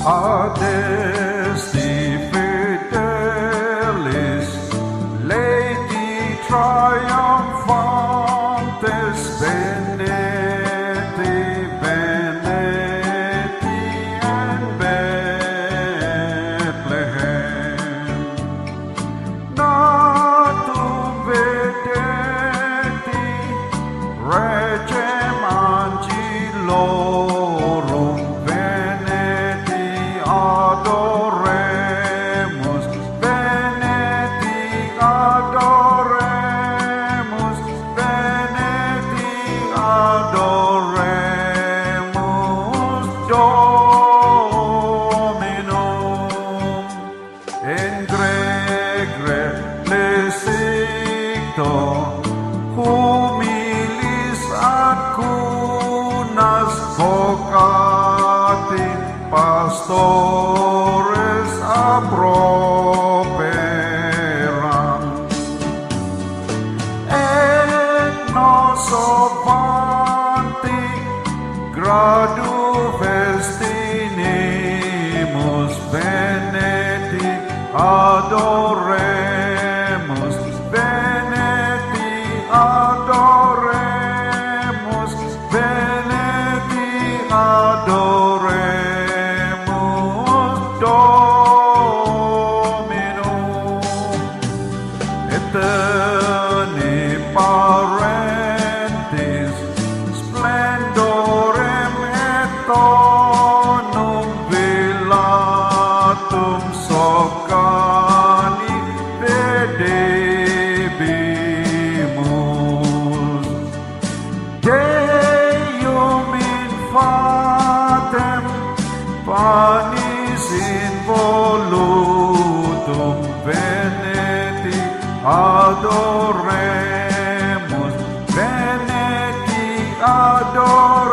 Adesti fidelis, Lady triumphantes, Veneti, Veneti, and Bethlehem. Natum vedeti, regem angelorum, Veneti adoremus, Veneti adoremus, Veneti adoremus Dominum. In gregre lecito, humilis ad cunas vocati, pastores aproperam. Et nos obvanti gradu vestinimus, Veneti adoremus, Veneti adoremus, Veneti adoremus Dominum. Eterni parentis, splendorem et onum vilatum socani vedebimus. Deum infantem panis involutum, Veneti adoremus, Veneti adoremus.